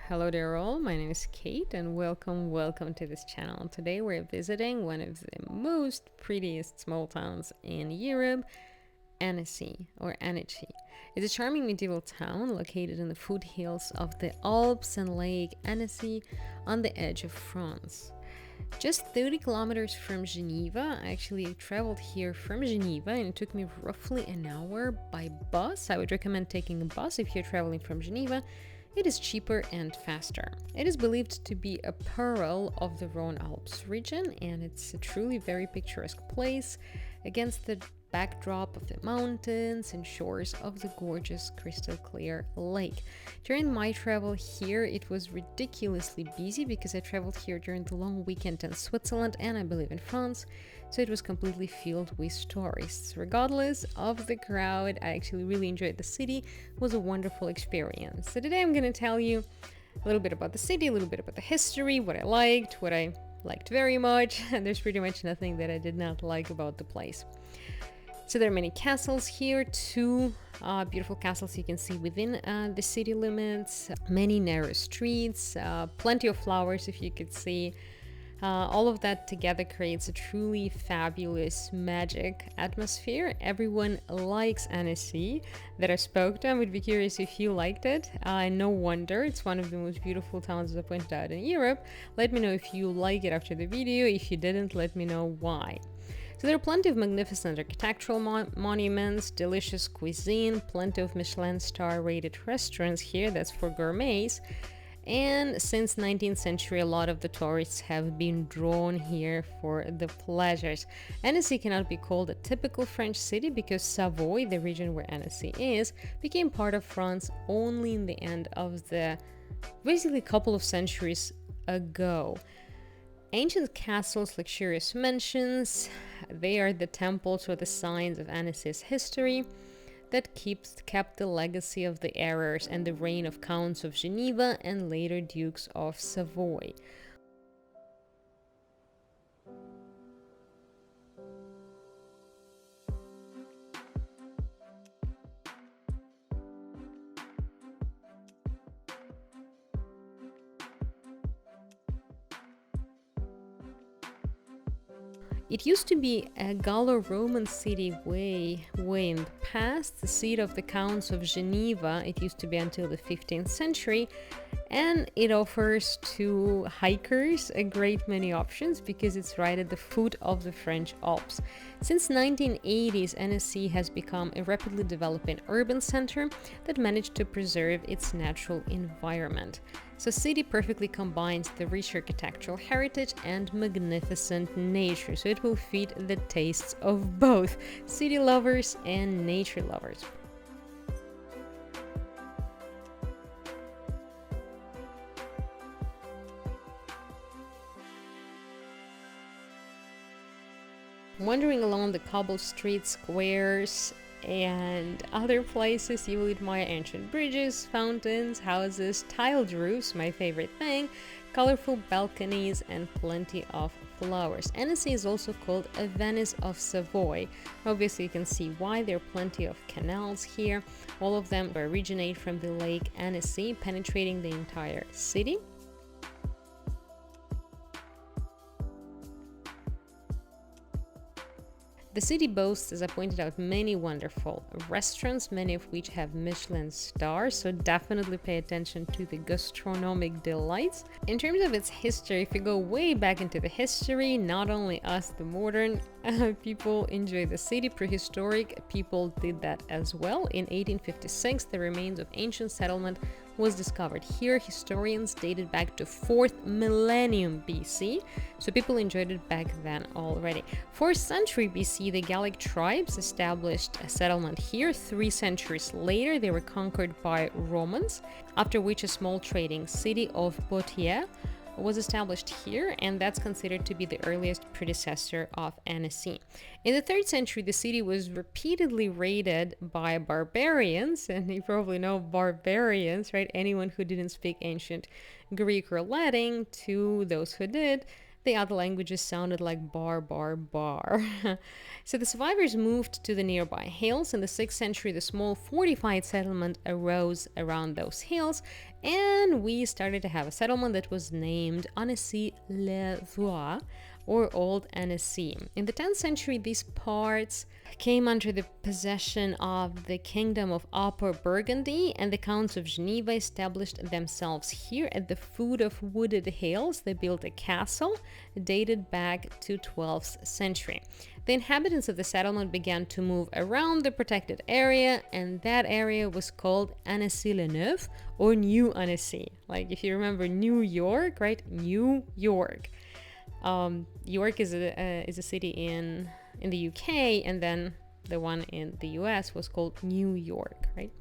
Hello there all, my name is Kate and welcome to this channel. Today we're visiting one of the most prettiest small towns in Europe, Annecy or Annecy. It's a charming medieval town located in the foothills of the Alps and Lake Annecy on the edge of France. Just 30 kilometers from Geneva. I actually traveled here from Geneva and it took me roughly an hour by bus. I would recommend taking a bus if you're traveling from Geneva. It is cheaper and faster. It is believed to be a pearl of the Rhone-Alpes region, and it's a truly very picturesque place against the backdrop of the mountains and shores of the gorgeous crystal clear lake. During my travel here, it was ridiculously busy because I traveled here during the long weekend in Switzerland and I believe in France, so it was completely filled with tourists. Regardless of the crowd, I actually really enjoyed the city. It was a wonderful experience. So today I'm going to tell you a little bit about the city, a little bit about the history, what I liked very much, and there's pretty much nothing that I did not like about the place. So there are many castles here, two beautiful castles you can see within the city limits, many narrow streets, plenty of flowers if you could see. All of that together creates a truly fabulous magic atmosphere. Everyone likes Annecy that I spoke to. I would be curious if you liked it. No wonder, it's one of the most beautiful towns, as I pointed out, in Europe. Let me know if you like it after the video. If you didn't, let me know why. So there are plenty of magnificent architectural monuments, delicious cuisine, plenty of Michelin star rated restaurants here, that's for gourmets. And since 19th century, a lot of the tourists have been drawn here for the pleasures. Annecy cannot be called a typical French city because Savoy, the region where Annecy is, became part of France only in the end of the basically couple of centuries ago. Ancient castles, luxurious mansions, they are the temples or the signs of Annecy's history that kept the legacy of the eras and the reign of counts of Geneva and later dukes of Savoy. It used to be a Gallo-Roman city way in the past, the seat of the Counts of Geneva. It used to be until the 15th century, and it offers to hikers a great many options because it's right at the foot of the French Alps. Since 1980s, Annecy has become a rapidly developing urban center that managed to preserve its natural environment. So city perfectly combines the rich architectural heritage and magnificent nature, so it will feed the tastes of both city lovers and nature lovers. Wandering along the cobbled streets, squares, and other places, you will admire ancient bridges, fountains, houses, tiled roofs, my favorite thing, colorful balconies, and plenty of flowers. Annecy is also called a Venice of Savoy. Obviously, you can see why. There are plenty of canals here. All of them originate from the lake Annecy, penetrating the entire city. The city boasts, as I pointed out, many wonderful restaurants, many of which have Michelin stars, so definitely pay attention to the gastronomic delights. In terms of its history, if you go way back into the history, not only us, the modern people, enjoy the city. Prehistoric people did that as well. In 1856, the remains of ancient settlement was discovered here. Historians dated back to 4th millennium BC, so people enjoyed it back then already. 4th century BC, the Gallic tribes established a settlement here. 3 centuries later, they were conquered by Romans, after which a small trading city of Poitiers was established here, and that's considered to be the earliest predecessor of Annecy. In the 3rd century, the city was repeatedly raided by barbarians, and you probably know barbarians, right? Anyone who didn't speak ancient Greek or Latin. To those who did, the other languages sounded like bar. So the survivors moved to the nearby hills. In the 6th century, the small fortified settlement arose around those hills, And we started to have a settlement that was named Annecy-le-Vieux, or Old Annecy. In the 10th century, these parts came under the possession of the Kingdom of Upper Burgundy, and the Counts of Geneva established themselves here at the foot of wooded hills. They built a castle dated back to 12th century. The inhabitants of the settlement began to move around the protected area, and that area was called Annecy-le-Neuf, or New Annecy. Like if you remember New York, right? New York. York is a city in the UK, and then the one in the US was called New York, right?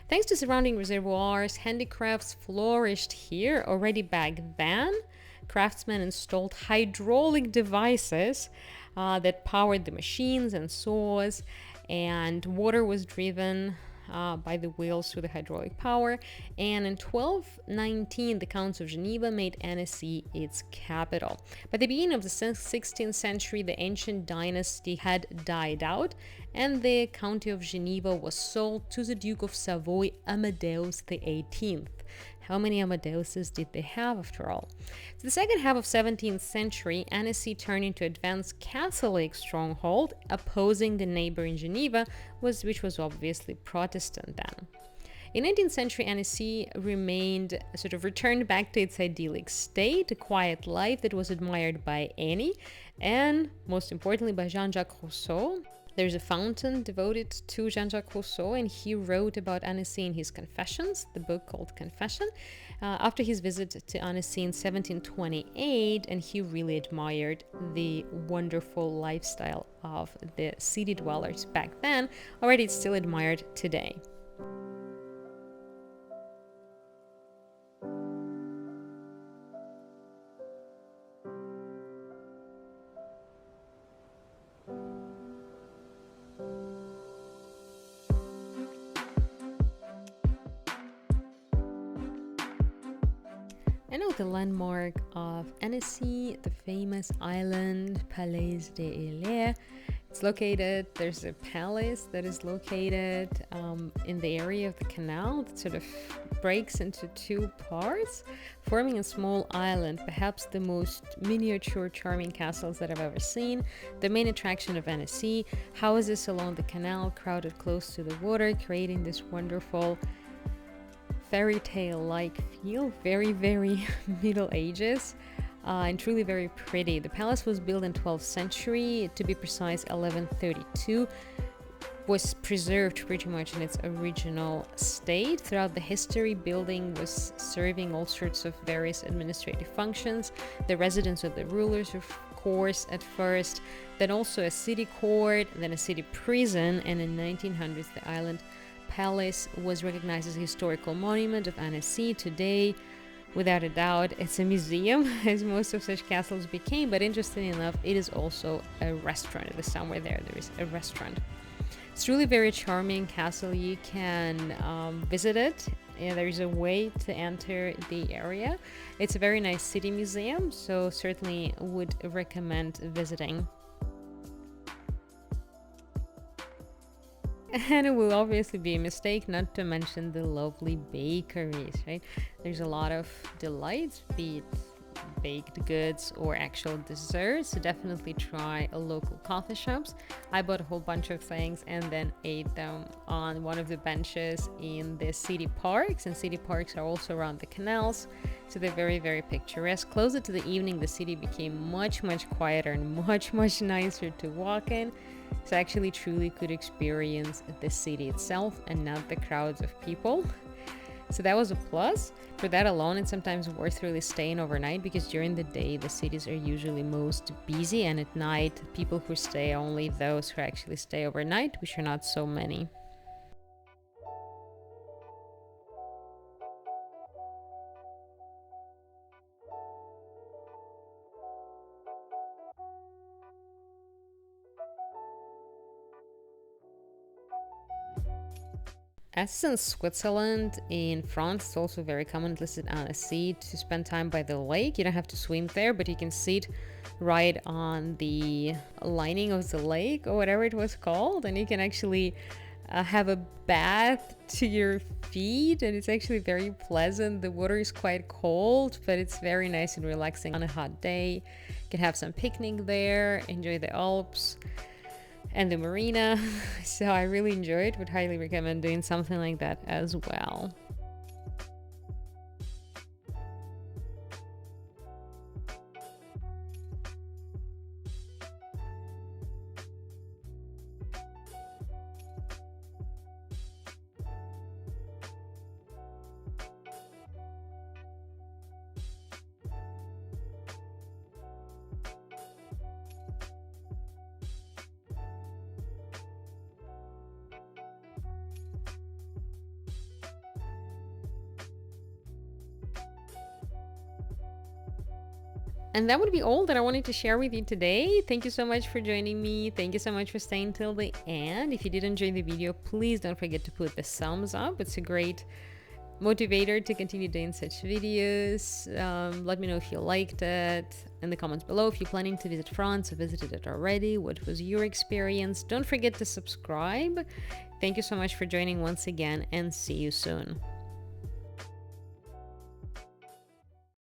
Thanks to surrounding reservoirs, handicrafts flourished here already back then. Craftsmen installed hydraulic devices that powered the machines and saws, and water was driven by the wheels through the hydraulic power. And in 1219, the Counts of Geneva made Annecy its capital. By the beginning of the 16th century, the ancient dynasty had died out, and the County of Geneva was sold to the Duke of Savoy, Amadeus XVIII. How many Amadeuses did they have after all? So the second half of 17th century, Annecy turned into advanced Catholic stronghold, opposing the neighboring Geneva, which was obviously Protestant then. In 19th century, Annecy returned back to its idyllic state, a quiet life that was admired by Annie, and most importantly by Jean-Jacques Rousseau. There's a fountain devoted to Jean-Jacques Rousseau, and he wrote about Annecy in his Confessions, the book called Confession, after his visit to Annecy in 1728, and he really admired the wonderful lifestyle of the city dwellers back then. Already it's still admired today. And now the landmark of Annecy, the famous island Palais des Îles. There's a palace that is located in the area of the canal that sort of breaks into two parts, forming a small island, perhaps the most miniature, charming castles that I've ever seen. The main attraction of Annecy, houses along the canal crowded close to the water, creating this wonderful fairy tale-like feel, very, very Middle Ages, and truly very pretty. The palace was built in 12th century, to be precise 1132, was preserved pretty much in its original state. Throughout the history, building was serving all sorts of various administrative functions, the residence of the rulers, of course, at first, then also a city court, then a city prison, and in 1900s the island palace was recognized as a historical monument of Annecy. Today, without a doubt, it's a museum, as most of such castles became, but interestingly enough, it is also a restaurant. It is somewhere there is a restaurant. It's really very charming castle. You can visit it, and there is a way to enter the area. It's a very nice city museum, so certainly would recommend visiting. And it will obviously be a mistake not to mention the lovely bakeries, right? There's a lot of delights, be it baked goods or actual desserts, so definitely try a local coffee shops. I bought a whole bunch of things and then ate them on one of the benches in the city parks, and city parks are also around the canals, so they're very, very picturesque. Closer to the evening, the city became much, much quieter and much, much nicer to walk in. So I actually truly could experience the city itself and not the crowds of people. So that was a plus. For that alone, it's sometimes worth really staying overnight, because during the day the cities are usually most busy, and at night people who stay are only those who actually stay overnight, which are not so many. As in Switzerland, in France, it's also very common, at least at Annecy, to spend time by the lake. You don't have to swim there, but you can sit right on the lining of the lake, or whatever it was called, and you can actually have a bath to your feet, and it's actually very pleasant. The water is quite cold, but it's very nice and relaxing on a hot day. You can have some picnic there, enjoy the Alps and the marina. So I really enjoyed, would highly recommend doing something like that as well. And that would be all that I wanted to share with you today. Thank you so much for joining me. Thank you so much for staying till the end. If you did enjoy the video, please don't forget to put the thumbs up. It's a great motivator to continue doing such videos. Let me know if you liked it in the comments below. If you're planning to visit France or visited it already, what was your experience? Don't forget to subscribe. Thank you so much for joining once again, and see you soon.